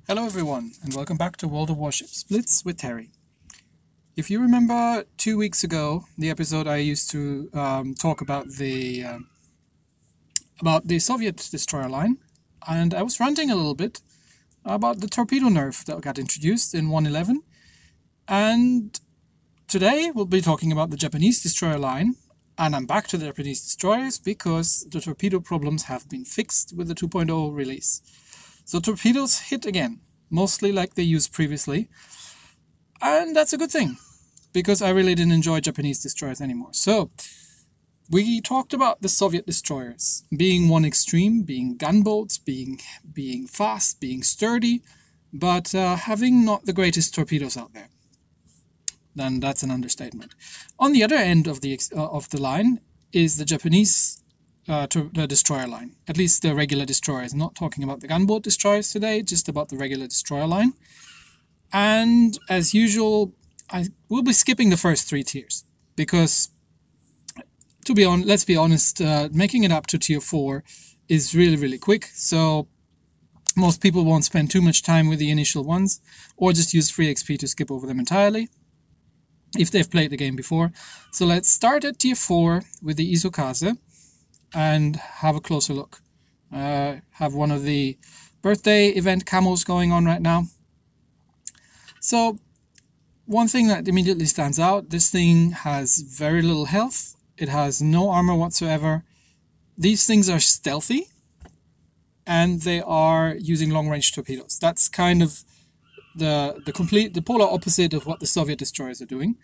Hello everyone, and welcome back to World of Warships Blitz with Terry. If you remember 2 weeks ago, the episode I used to talk about the Soviet destroyer line, and I was ranting a little bit about the torpedo nerf that got introduced in 1.11, and today we'll be talking about the Japanese destroyer line, and I'm back to the Japanese destroyers because the torpedo problems have been fixed with the 2.0 release. So torpedoes hit again, mostly like they used previously, and that's a good thing, because I really didn't enjoy Japanese destroyers anymore. So, we talked about the Soviet destroyers, being one extreme, being gunboats, being fast, being sturdy, but having not the greatest torpedoes out there. Then that's an understatement. On the other end of the line is the Japanese the destroyer line, at least the regular destroyers. I'm not talking about the gunboat destroyers today, just about the regular destroyer line. And as usual, I will be skipping the first 3 tiers because, let's be honest, making it up to tier 4 is really quick. So most people won't spend too much time with the initial ones, or just use free XP to skip over them entirely if they've played the game before. So let's start at tier 4 with the Isokaze and have a closer look. Have one of the birthday event camos going on right now. So one thing that immediately stands out, this thing has very little health. It has no armor whatsoever. These things are stealthy, and they are using long-range torpedoes. That's kind of the polar opposite of what the Soviet destroyers are doing.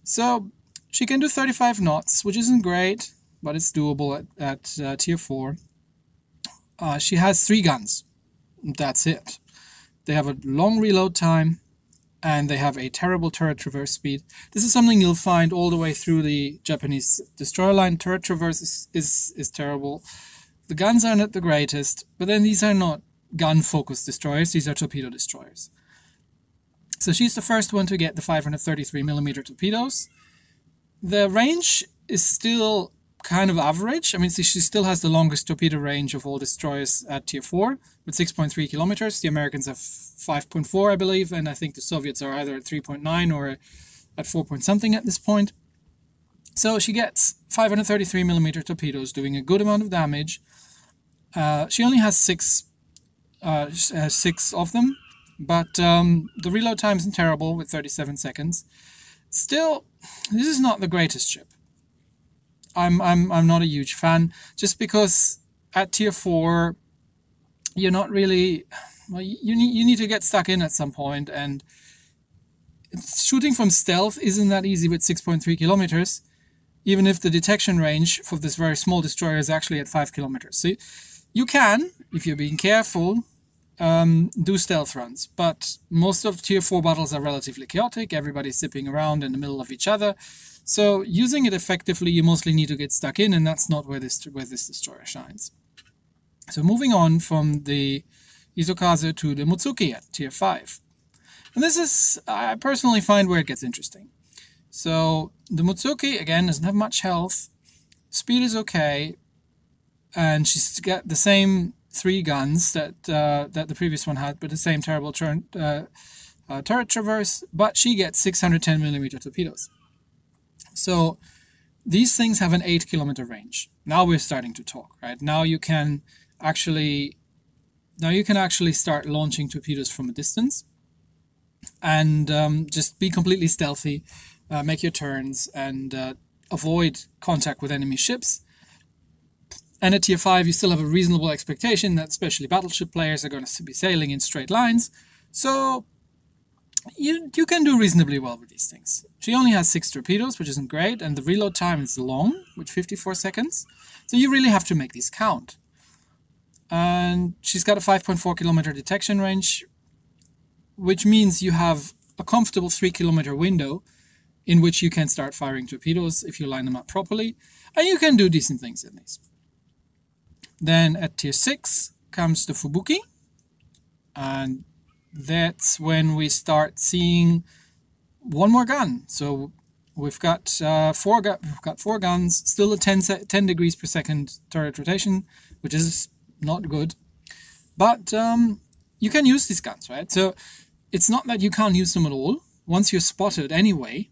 So she can do 35 knots, which isn't great, but it's doable at tier 4. She has 3 guns. That's it. They have a long reload time, and they have a terrible turret traverse speed. This is something you'll find all the way through the Japanese destroyer line. Turret traverse is terrible. The guns are not the greatest, but then these are not gun-focused destroyers. These are torpedo destroyers. So she's the first one to get the 533mm torpedoes. The range is still kind of average. I mean, she still has the longest torpedo range of all destroyers at tier 4 with 6.3 kilometers. The Americans have 5.4, I believe, and I think the Soviets are either at 3.9 or at 4 point something at this point. So she gets 533mm torpedoes doing a good amount of damage. She only has 6 of them, but the reload time isn't terrible with 37 seconds. Still, this is not the greatest ship. I'm not a huge fan, just because at tier 4 you're not really, well, you need to get stuck in at some point, and shooting from stealth isn't that easy with 6.3 kilometers, even if the detection range for this very small destroyer is actually at 5 kilometers. So you can, if you're being careful, do stealth runs, but most of tier 4 battles are relatively chaotic. Everybody's zipping around in the middle of each other. So using it effectively, you mostly need to get stuck in, and that's not where this destroyer shines. So moving on from the Isokaze to the Mutsuki at tier 5. And this is, I personally find, where it gets interesting. So the Mutsuki, again, doesn't have much health. Speed is okay, and she's got the same 3 guns that the previous one had, but the same terrible turret traverse, but she gets 610mm torpedoes. So these things have an 8-kilometer range. Now we're starting to talk, right? Now you can actually start launching torpedoes from a distance, and just be completely stealthy, make your turns, and avoid contact with enemy ships. And at tier 5, you still have a reasonable expectation that especially battleship players are going to be sailing in straight lines. So you can do reasonably well with these things. She only has 6 torpedoes, which isn't great, and the reload time is long, with 54 seconds. So you really have to make these count. And she's got a 5.4 kilometer detection range, which means you have a comfortable 3-kilometer window in which you can start firing torpedoes if you line them up properly, and you can do decent things in these. Then at tier 6 comes the Fubuki, and that's when we start seeing one more gun. So we've got 4 guns, still a 10 degrees per second turret rotation, which is not good. But you can use these guns, right? So it's not that you can't use them at all. Once you're spotted anyway,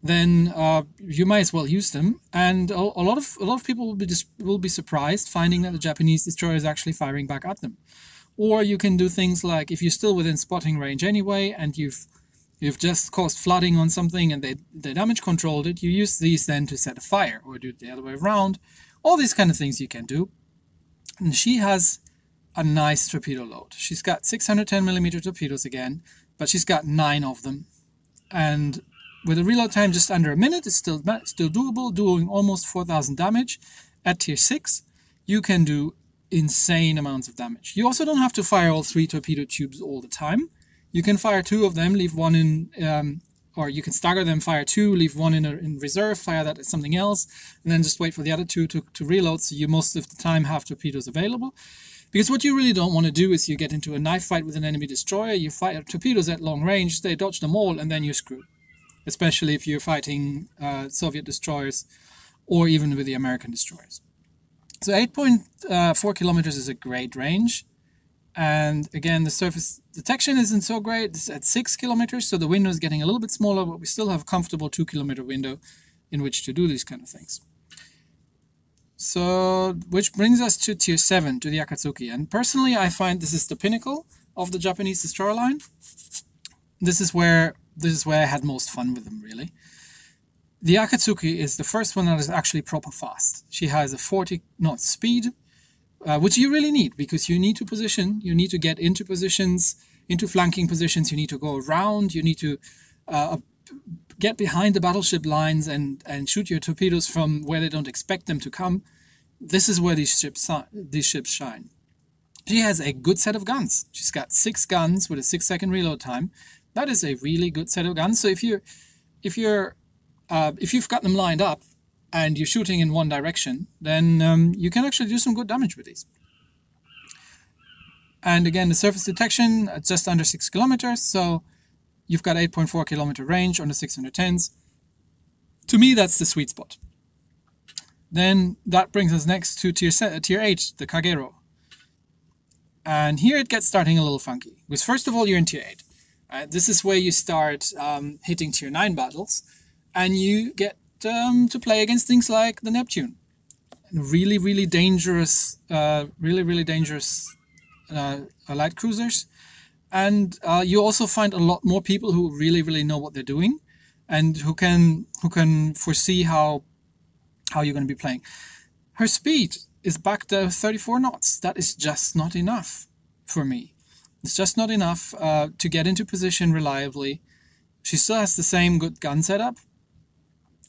then you might as well use them. And a lot of people will be surprised finding that the Japanese destroyer is actually firing back at them. Or you can do things like, if you're still within spotting range anyway, and you've just caused flooding on something and they damage controlled it, you use these then to set a fire, or do it the other way around. All these kind of things you can do. And she has a nice torpedo load. She's got 610mm torpedoes again, but she's got 9 of them. And with a reload time just under a minute, it's still doable, doing almost 4,000 damage. At tier 6, you can do insane amounts of damage. You also don't have to fire all 3 torpedo tubes all the time. You can fire 2 of them, leave 1 in, or you can stagger them, fire 2, leave 1 in reserve, fire that as something else, and then just wait for the other 2 to reload, so you most of the time have torpedoes available. Because what you really don't want to do is you get into a knife fight with an enemy destroyer, you fire torpedoes at long range, they dodge them all, and then you're screwed. Especially if you're fighting Soviet destroyers or even with the American destroyers. So 8.4 kilometers is a great range. And again, the surface detection isn't so great. It's at 6 kilometers, so the window is getting a little bit smaller, but we still have a comfortable 2-kilometer window in which to do these kind of things. So, which brings us to tier 7, to the Akatsuki. And personally, I find this is the pinnacle of the Japanese destroyer line. This is where I had most fun with them, really. The Akatsuki is the first one that is actually proper fast. She has a 40 knot speed, which you really need, because you need to position, you need to get into positions, into flanking positions, you need to go around, you need to get behind the battleship lines and shoot your torpedoes from where they don't expect them to come. This is where these ships shine. She has a good set of guns. She's got 6 guns with a 6-second reload time. That is a really good set of guns. So if you've got them lined up and you're shooting in one direction, then you can actually do some good damage with these. And again, the surface detection at just under 6 kilometers, so you've got 8.4 kilometer range on the 610s. To me, that's the sweet spot. Then that brings us next to tier 8, the Kagero. And here it gets starting a little funky. Because first of all, you're in tier 8. This is where you start hitting tier 9 battles, and you get to play against things like the Neptune. Really dangerous, light cruisers. And you also find a lot more people who really know what they're doing, and who can foresee how you're going to be playing. Her speed is back to 34 knots. That is just not enough for me. It's just not enough to get into position reliably. She still has the same good gun setup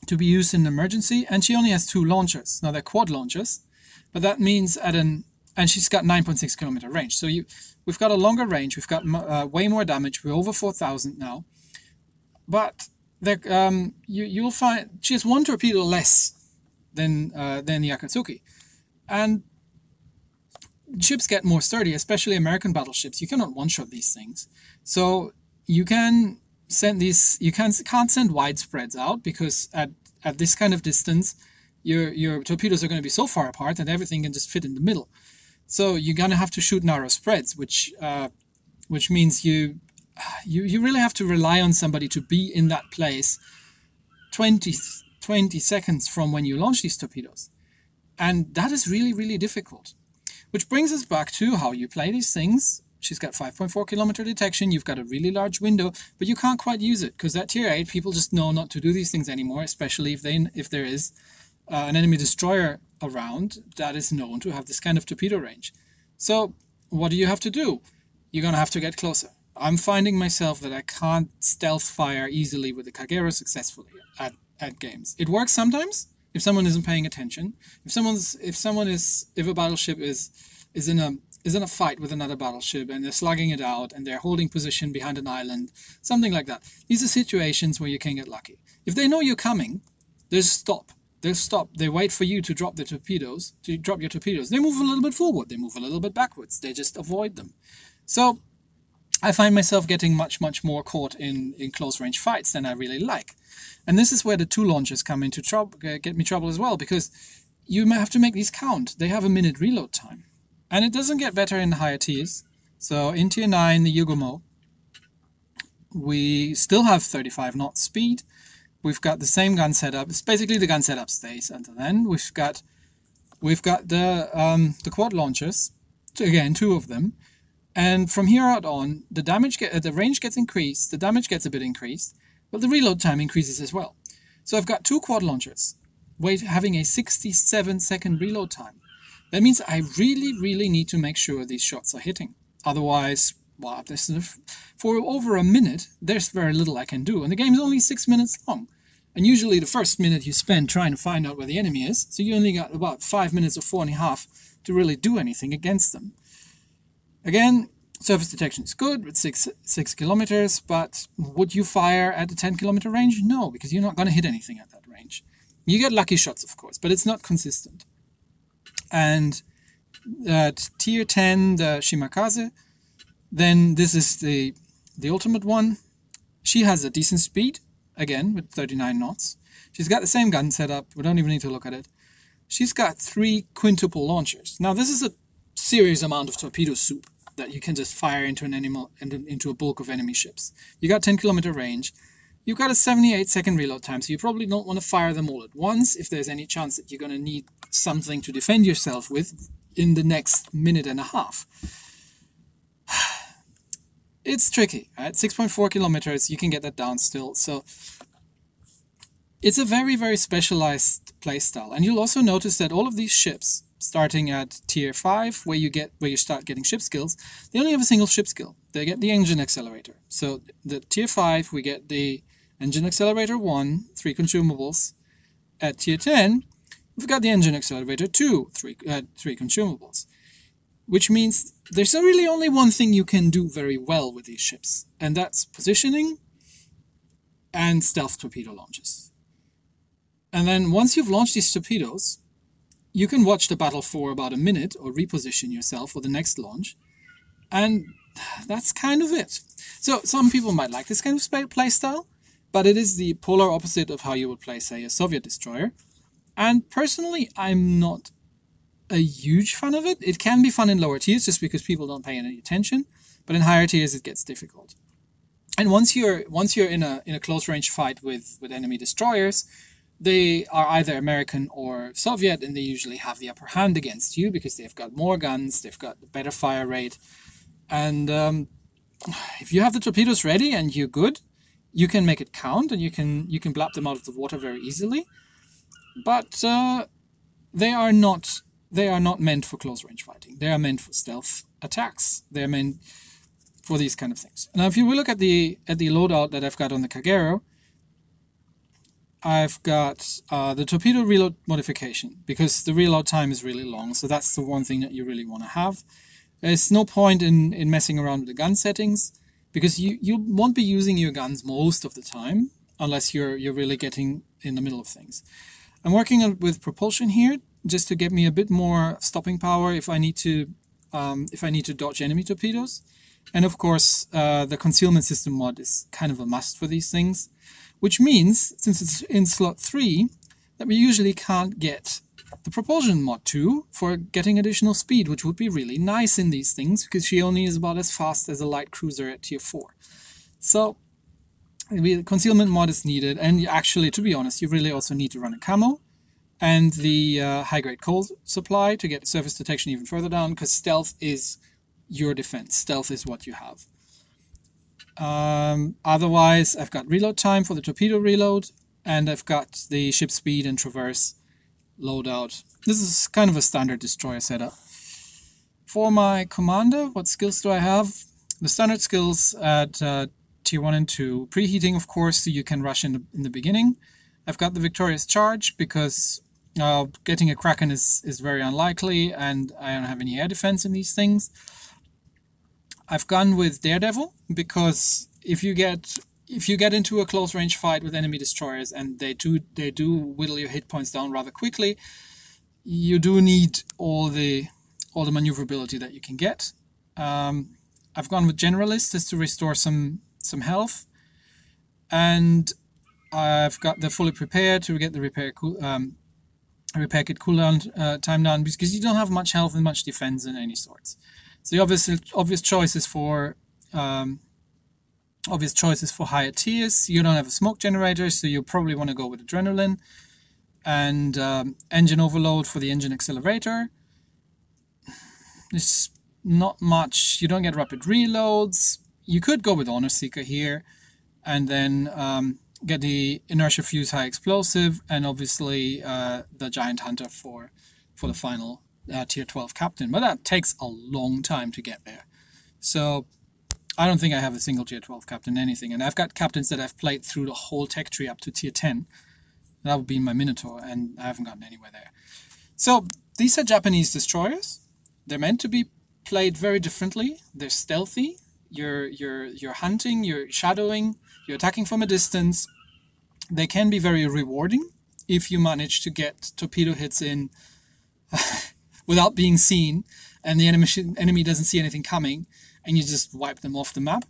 to be used in an emergency, and she only has 2 launchers. Now they're quad launchers, but that means and she's got 9.6 kilometer range. So we've got a longer range, we've got way more damage, we're over 4,000 now. But you'll find she has 1 torpedo less than the Akatsuki. And ships get more sturdy, especially American battleships. You cannot one-shot these things. So you can send these, can't send wide spreads out, because at this kind of distance, your torpedoes are going to be so far apart that everything can just fit in the middle. So you're going to have to shoot narrow spreads, which means you really have to rely on somebody to be in that place 20 seconds from when you launch these torpedoes. And that is really difficult. Which brings us back to how you play these things. She's got 5.4 kilometer detection, you've got a really large window, but you can't quite use it, because at tier 8 people just know not to do these things anymore, especially if there is an enemy destroyer around that is known to have this kind of torpedo range. So what do you have to do? You're going to have to get closer. I'm finding myself that I can't stealth fire easily with the Kagero successfully at games. It works sometimes if someone isn't paying attention. If a battleship is in a fight with another battleship and they're slugging it out and they're holding position behind an island, something like that. These are situations where you can get lucky. If they know you're coming, they'll stop. They wait for you to drop your torpedoes. They move a little bit forward. They move a little bit backwards. They just avoid them. So I find myself getting much more caught in close range fights than I really like. And this is where the 2 launchers come into trouble, get me trouble as well, because you have to make these count. They have a minute reload time. And it doesn't get better in the higher tiers. So in Tier 9, the Yugumo, we still have 35 knots speed. We've got the same gun setup. It's basically the gun setup stays until then. We've got the quad launchers, again 2 of them, and from here out on, the range gets increased, the damage gets a bit increased, but the reload time increases as well. So I've got 2 quad launchers, having a 67-second reload time. That means I really need to make sure these shots are hitting. Otherwise, well, for over a minute, there's very little I can do. And the game's only 6 minutes long. And usually the first minute you spend trying to find out where the enemy is, so you only got about 5 minutes or 4.5 to really do anything against them. Again, surface detection is good with 6 kilometers, but would you fire at a 10-kilometer range? No, because you're not going to hit anything at that range. You get lucky shots, of course, but it's not consistent. And at Tier 10, the Shimakaze, then this is the ultimate one. She has a decent speed, again, with 39 knots. She's got the same gun setup. We don't even need to look at it. She's got 3 quintuple launchers. Now, this is a serious amount of torpedo soup that you can just fire into into a bulk of enemy ships. You got 10-kilometer range. You've got a 78-second reload time, so you probably don't want to fire them all at once if there's any chance that you're going to need something to defend yourself with in the next minute and a half. It's tricky, right? 6.4 kilometers, you can get that down still. So it's a very specialized playstyle. And you'll also notice that all of these ships, starting at Tier 5, where you start getting ship skills, they only have a single ship skill. They get the engine accelerator. So the Tier 5, we get the engine accelerator 1, 3 consumables. At Tier 10, we've got the engine accelerator 2, 3 consumables. Which means there's really only one thing you can do very well with these ships, and that's positioning and stealth torpedo launches. And then once you've launched these torpedoes, you can watch the battle for about a minute or reposition yourself for the next launch, and that's kind of it. So some people might like this kind of play style, but it is the polar opposite of how you would play, say, a Soviet destroyer. And personally, I'm not a huge fan of it. It can be fun in lower tiers just because people don't pay any attention, but in higher tiers it gets difficult. And once you're in a close range fight with enemy destroyers, they are either American or Soviet, and they usually have the upper hand against you because they've got more guns, they've got a better fire rate, and if you have the torpedoes ready and you're good, you can make it count and you can blap them out of the water very easily. But they are not meant for close range fighting. They are meant for stealth attacks. They're meant for these kind of things. Now, if you look at the loadout that I've got on the Kagero, I've got the torpedo reload modification because the reload time is really long. So that's the one thing that you really want to have. There's no point in messing around with the gun settings because you won't be using your guns most of the time unless you're really getting in the middle of things. I'm working with propulsion here, just to get me a bit more stopping power if I need to dodge enemy torpedoes. And of course, the concealment system mod is kind of a must for these things, which means, since it's in slot 3, that we usually can't get the propulsion mod 2 for getting additional speed, which would be really nice in these things, because she only is about as fast as a light cruiser at Tier 4. So, the concealment mod is needed, and actually, to be honest, you really also need to run a camo, and the high-grade coal supply to get surface detection even further down, because stealth is your defense. Stealth is what you have. Otherwise, I've got reload time for the torpedo reload, and I've got the ship speed and traverse loadout. This is kind of a standard destroyer setup. For my commander, what skills do I have? The standard skills at Tier 1 and 2. Preheating, of course, so you can rush in the beginning. I've got the victorious charge because getting a Kraken is very unlikely, and I don't have any air defense in these things. I've gone with Daredevil because if you get into a close range fight with enemy destroyers and they do whittle your hit points down rather quickly, you do need all the maneuverability that you can get. I've gone with Generalist just to restore some health, and I've got the fully prepared to get the repair kit cooldown time down because you don't have much health and much defense in any sorts. So the obvious choices for higher tiers. You don't have a smoke generator, so you probably want to go with adrenaline, and engine overload for the engine accelerator. There's not much. You don't get rapid reloads. You could go with Honor Seeker here, and then get the inertia fuse high explosive, and obviously the Giant Hunter for the final tier 12 captain. But that takes a long time to get there. So I don't think I have a single tier 12 captain anything, and I've got captains that I've played through the whole tech tree up to tier 10. That would be my Minotaur, and I haven't gotten anywhere there. So these are Japanese destroyers. They're meant to be played very differently. They're stealthy. You're hunting, you're shadowing, you're attacking from a distance. They can be very rewarding if you manage to get torpedo hits in without being seen, and the enemy doesn't see anything coming, and you just wipe them off the map.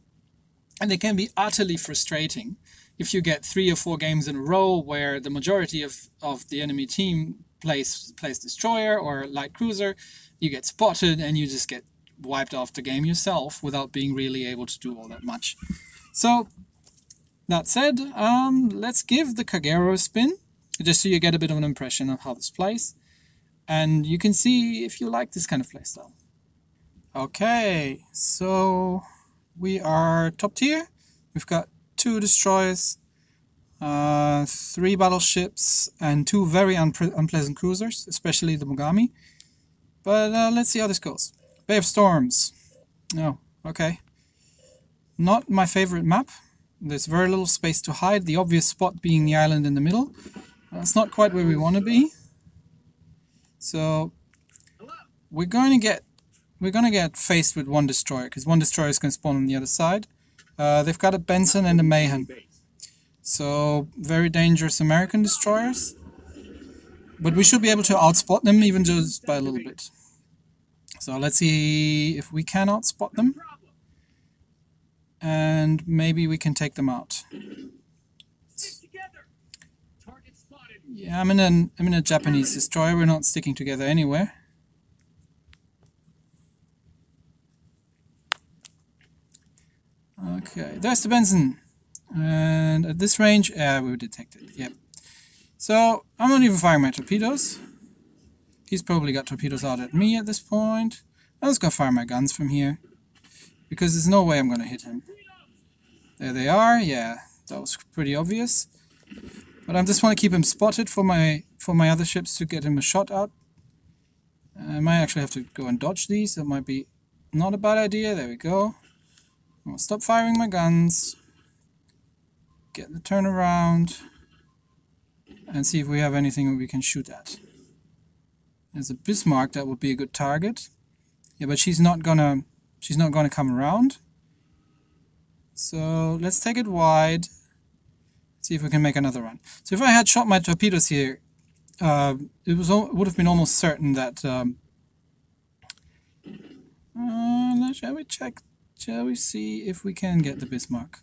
And they can be utterly frustrating if you get 3 or 4 games in a row where the majority of the enemy team plays destroyer or light cruiser. You get spotted and you just get wiped off the game yourself without being really able to do all that much. So that said, let's give the Kagero a spin, just so you get a bit of an impression of how this plays, and you can see if you like this kind of playstyle. Okay, so we are top tier. We've got 2 destroyers, 3 battleships, and 2 very unpleasant cruisers, especially the Mogami. But let's see how this goes. Bay of Storms. Oh, okay. Not my favorite map. There's very little space to hide, the obvious spot being the island in the middle. That's not quite where we want to be. So we're going to get faced with 1 destroyer, because 1 destroyer is going to spawn on the other side. They've got a Benson and a Mayhem. So very dangerous American destroyers. But we should be able to outspot them, even just by a little bit. So let's see if we can outspot them. And maybe we can take them out. Yeah, I'm in a Japanese destroyer. We're not sticking together anywhere. Okay, there's the Benson. And at this range, we were detected. Yep. So I'm not even firing my torpedoes. He's probably got torpedoes out at me at this point. I'm just gonna fire my guns from here, because there's no way I'm gonna hit him. There they are. Yeah, that was pretty obvious. But I just want to keep him spotted for my other ships to get him a shot out. I might actually have to go and dodge these. That might be not a bad idea. There we go. I'll stop firing my guns. Get the turnaround. And see if we have anything that we can shoot at. There's a Bismarck. That would be a good target. Yeah, but she's not gonna come around. So let's take it wide. See if we can make another run. So if I had shot my torpedoes here, it would have been almost certain that. Shall we check? Shall we see if we can get the Bismarck?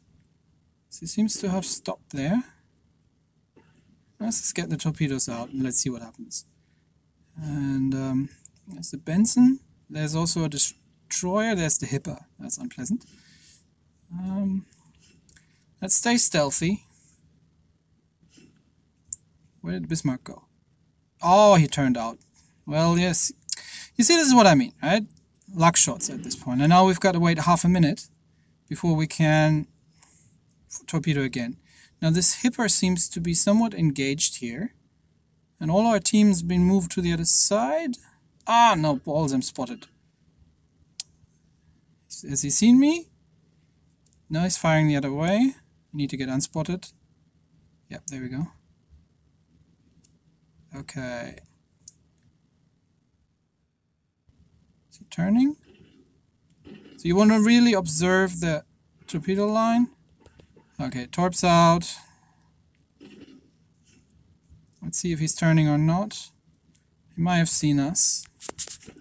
So it seems to have stopped there. Let's just get the torpedoes out and let's see what happens. And there's the Benson. There's also a destroyer. There's the Hipper. That's unpleasant. Let's stay stealthy. Where did Bismarck go? Oh, he turned out. Well, yes. You see, this is what I mean, right? Luck shots at this point. And now we've got to wait half a minute before we can torpedo again. Now this Hipper seems to be somewhat engaged here. And all our team's been moved to the other side. Ah, no, balls, I'm spotted. Has he seen me? No, he's firing the other way. I need to get unspotted. Yep, there we go. Okay. Is he turning? So you want to really observe the torpedo line. Okay, torps out. Let's see if he's turning or not. He might have seen us.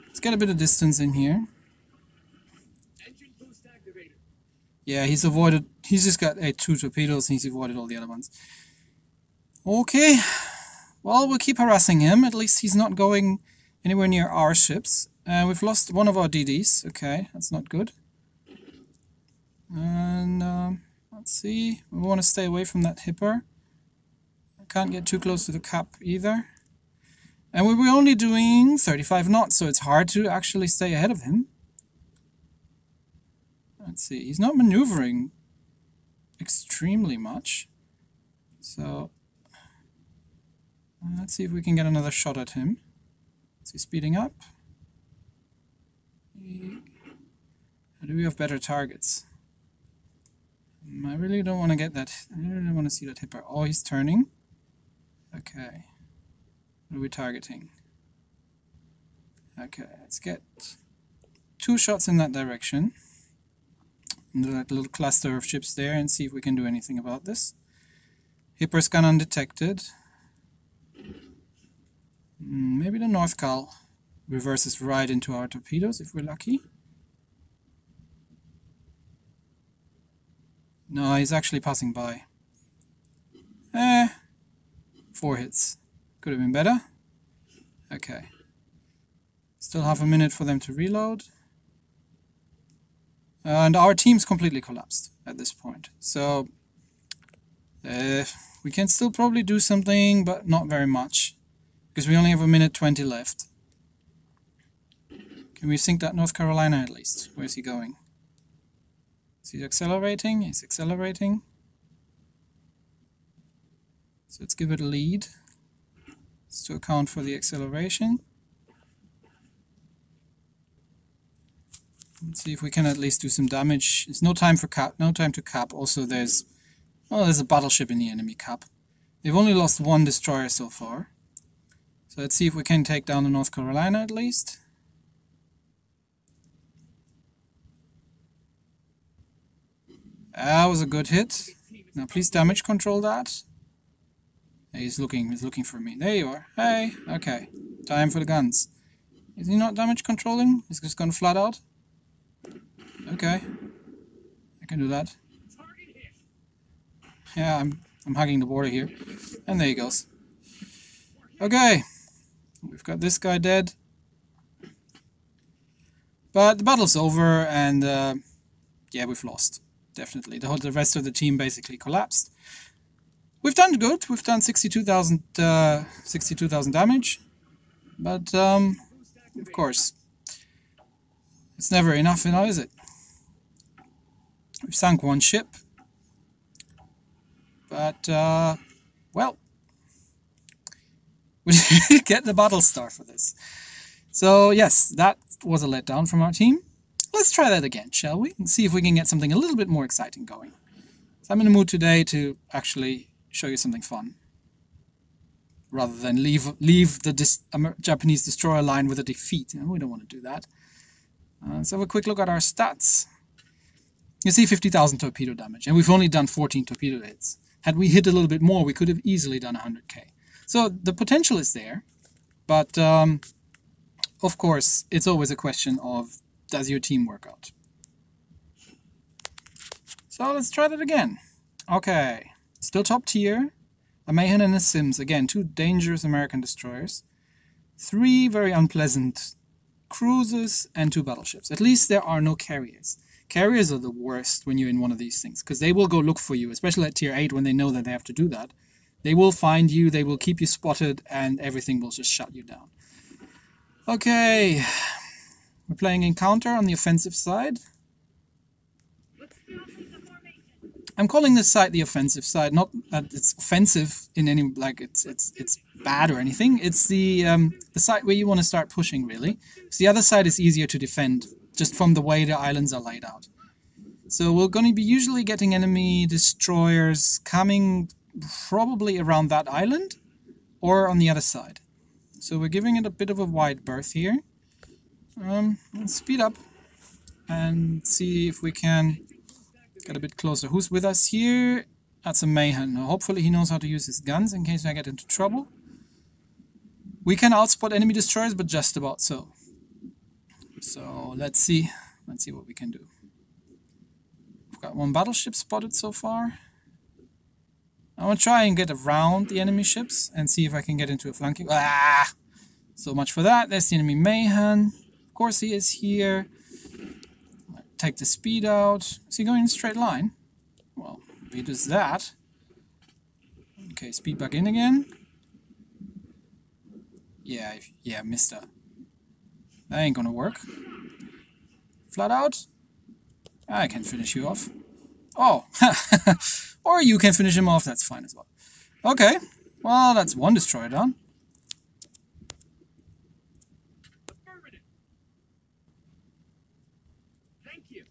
Let's get a bit of distance in here. Yeah, he's avoided. He's just got 2 torpedoes and he's avoided all the other ones. Okay. Well, we'll keep harassing him. At least he's not going anywhere near our ships. We've lost one of our DDs. Okay, that's not good. And let's see. We want to stay away from that hipper. I can't get too close to the cap either. And we were only doing 35 knots, so it's hard to actually stay ahead of him. Let's see. He's not maneuvering extremely much. So let's see if we can get another shot at him. Is he speeding up? Do we have better targets? I really don't want to get that. I really don't want to see that hipper. Oh, he's turning. Okay. What are we targeting? Okay, let's get 2 shots in that direction. Into that little cluster of ships there and see if we can do anything about this. Hipper's gone undetected. Maybe the North Cal reverses right into our torpedoes if we're lucky. No, he's actually passing by. 4 hits. Could have been better. Okay. Still half a minute for them to reload. And our team's completely collapsed at this point. So we can still probably do something, but not very much. Because we only have 1:20 left. Can we sink that North Carolina at least? Where's he going? Is he accelerating? He's accelerating. So let's give it a lead. It's to account for the acceleration. Let's see if we can at least do some damage. It's no time for cap. No time to cap. Also, there's a battleship in the enemy cap. They've only lost 1 destroyer so far. So let's see if we can take down the North Carolina at least. That was a good hit. Now please damage control that. He's looking for me. There you are. Hey, okay. Time for the guns. Is he not damage controlling? He's just gonna flat out? Okay. I can do that. Yeah, I'm hugging the border here. And there he goes. Okay. We've got this guy dead. But the battle's over and yeah, we've lost. Definitely. The rest of the team basically collapsed. We've done good. We've done 62,000 damage. But of course, it's never enough, now is it? We've sunk 1 ship. But well, we didn't get the battle star for this. So yes, that was a letdown from our team. Let's try that again, shall we? And see if we can get something a little bit more exciting going. So I'm in the mood today to actually show you something fun. Rather than leave the Japanese destroyer line with a defeat. We don't want to do that. Let's have a quick look at our stats. You see 50,000 torpedo damage, and we've only done 14 torpedo hits. Had we hit a little bit more, we could have easily done 100k. So the potential is there, but of course, it's always a question of, does your team work out? So let's try that again. Okay, still top tier. A Mayhem and a Sims, again, 2 dangerous American destroyers. 3 very unpleasant cruisers and 2 battleships. At least there are no carriers. Carriers are the worst when you're in one of these things, because they will go look for you, especially at tier 8 when they know that they have to do that. They will find you, they will keep you spotted, and everything will just shut you down. Okay, we're playing Encounter on the offensive side. I'm calling this side the offensive side, not that it's offensive in any, like it's bad or anything. It's the side where you want to start pushing, really. So the other side is easier to defend, just from the way the islands are laid out. So we're going to be usually getting enemy destroyers coming probably around that island or on the other side. So we're giving it a bit of a wide berth here. Let's speed up and see if we can get a bit closer. Who's with us here? That's a Mayhem. Hopefully he knows how to use his guns in case I get into trouble. We can outspot enemy destroyers, but just about so. So let's see what we can do. We've got 1 battleship spotted so far. I want to try and get around the enemy ships and see if I can get into a flanking. Ah! So much for that. There's the enemy Mayhem. Of course he is here. Take the speed out. Is he going in a straight line? Well, if he does that... Okay, speed back in again. Yeah, mister. That ain't gonna work. Flat out. I can finish you off. Oh! Or you can finish him off, that's fine as well. Okay, well, that's one destroyer down. Thank you.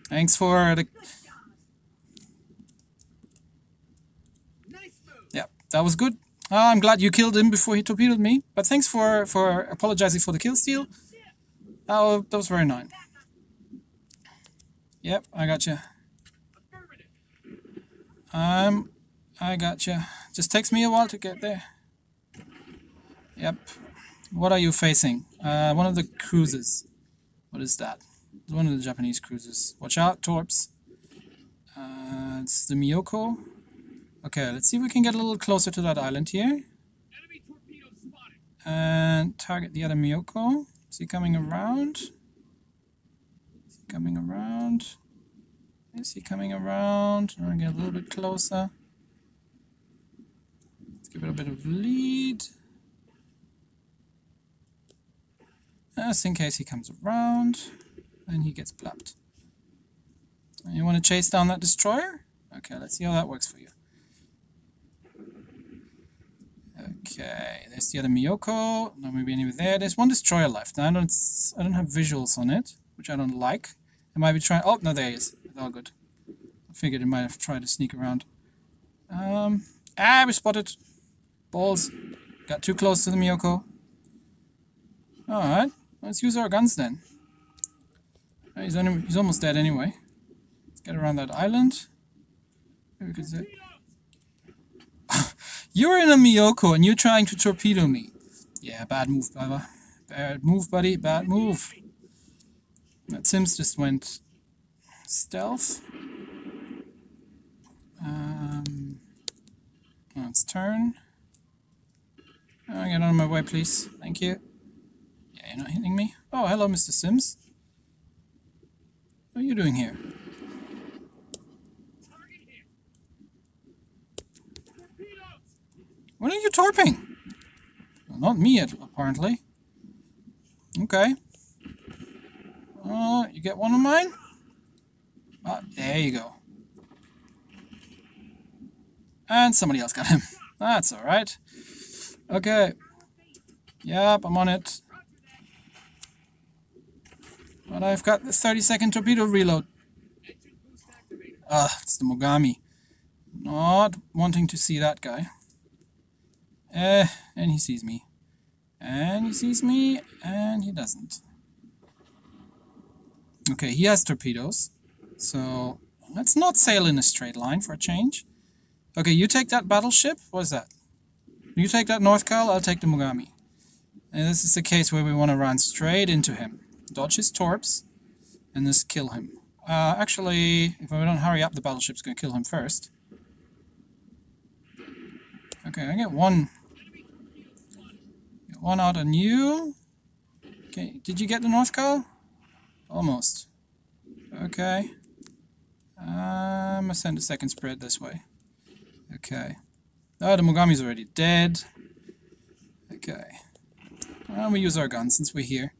Thanks for the... Yeah, that was good. I'm glad you killed him before he torpedoed me, but thanks for apologizing for the kill steal. Oh, that was very nice. Yep, I gotcha. I gotcha. Just takes me a while to get there. Yep. What are you facing? One of the cruisers. What is that? One of the Japanese cruisers. Watch out, torps. It's the Miyoko. Okay, let's see if we can get a little closer to that island here. Enemy torpedo spotted. And target the other Miyoko. Is he coming around? Is he coming around? Is he coming around? I'm gonna get a little bit closer. Let's give it a bit of lead. Just in case he comes around. And he gets blapped. And you want to chase down that destroyer? Okay, let's see how that works for you. Okay, there's the other Miyoko. Not maybe anywhere there. There's one destroyer left. Now I don't have visuals on it, which I don't like. It might be trying. Oh no, there he is. It's all good. I figured it might have tried to sneak around. We spotted. Balls. Got too close to the Miyoko. All right, let's use our guns then. He's almost dead anyway. Let's get around that island. Maybe we could say. You're in a Miyoko and you're trying to torpedo me. Yeah, bad move, brother. Bad move, buddy. Bad move. That Sims just went stealth. Let's turn. Oh, get out of my way, please. Thank you. Yeah, you're not hitting me. Oh, hello, Mr. Sims. What are you doing here? What are you torping? Well, not me, apparently. Okay. You get one of mine? There you go. And somebody else got him. That's alright. Okay. Yep, I'm on it. But I've got the 30-second torpedo reload. It's the Mogami. Not wanting to see that guy. And he sees me. And he sees me, and he doesn't. Okay, he has torpedoes. So, let's not sail in a straight line for a change. Okay, you take that battleship. What is that? You take that North Cal, I'll take the Mogami. And this is the case where we want to run straight into him. Dodge his torps, and just kill him. Actually, if we don't hurry up, the battleship's going to kill him first. Okay, I get one. Get one out on you. Okay, did you get the North Cal? Almost. Okay. I'm gonna send a second spread this way. Okay. Oh, the Mogami's already dead. Okay. Well, we use our gun since we're here.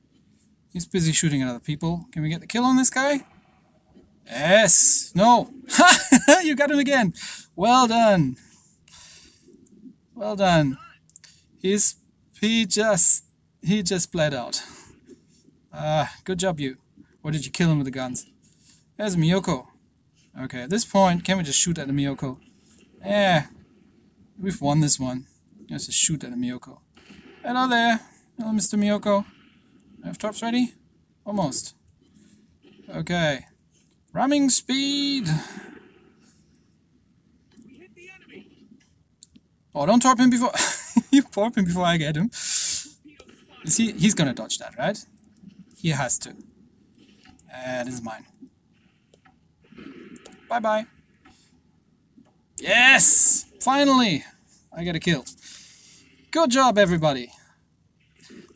He's busy shooting at other people. Can we get the kill on this guy? Yes! No! Ha! You got him again! Well done! Well done. He just bled out. Good job, you. Or did you kill him with the guns? There's Miyoko. Okay, at this point, can we just shoot at the Miyoko? Yeah. We've won this one. Let's just shoot at the Miyoko. Hello there. Hello, Mr. Miyoko. Have torps ready? Almost. Okay. Ramming speed. Oh, don't torp him before... You torp him before I get him. He's gonna dodge that, right? He has to. This is mine. Bye-bye. Yes! Finally! I get a kill. Good job, everybody.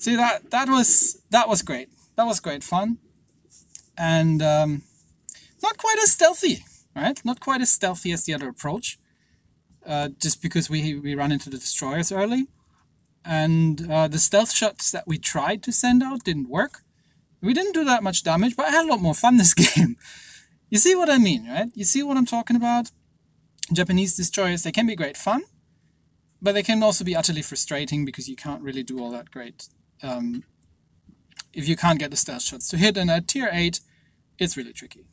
See, that was great. That was great fun. And not quite as stealthy, right? Not quite as stealthy as the other approach. Just because we run into the destroyers early. And the stealth shots that we tried to send out didn't work. We didn't do that much damage, but I had a lot more fun this game. You see what I mean, right? You see what I'm talking about? Japanese destroyers, they can be great fun, but they can also be utterly frustrating because you can't really do all that great. If you can't get the stealth shots to hit, and at tier 8, it's really tricky.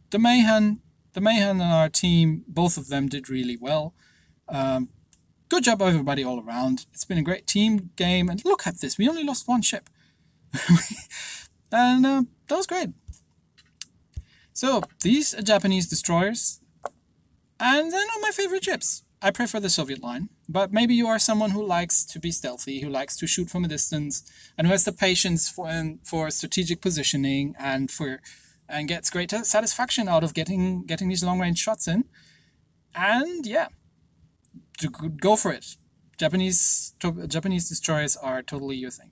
The Mayhem and our team, both of them did really well. Good job everybody all around. It's been a great team game, and look at this, we only lost one ship. And that was great. So, these are Japanese destroyers, and they're not my favorite ships. I prefer the Soviet line, but maybe you are someone who likes to be stealthy, who likes to shoot from a distance, and who has the patience for strategic positioning and gets great satisfaction out of getting these long-range shots in. And yeah, go for it. Japanese destroyers are totally your thing.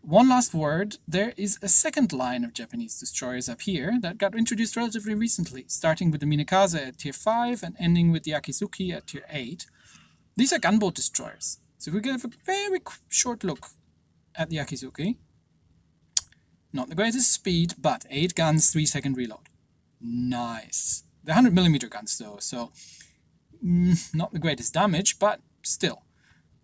One last word, there is a second line of Japanese destroyers up here that got introduced relatively recently, starting with the Minakaze at tier 5 and ending with the Akatsuki at tier 8. These are gunboat destroyers. So if we give a very short look at the Akatsuki, not the greatest speed, but 8 guns, 3-second reload. Nice. They're 100mm guns though, so not the greatest damage, but still.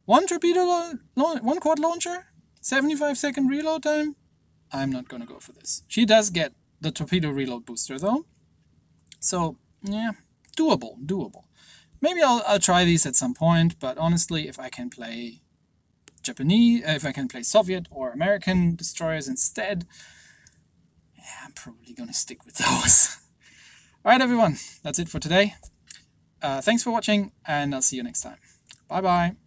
One quad launcher, 75-second reload time. I'm not gonna go for this. She does get the torpedo reload booster though, so yeah, doable. Maybe I'll try these at some point, but honestly, if I can play Japanese, if I can play Soviet or American destroyers instead, yeah, I'm probably gonna stick with those. Alright everyone, that's it for today. Thanks for watching, and I'll see you next time. Bye bye.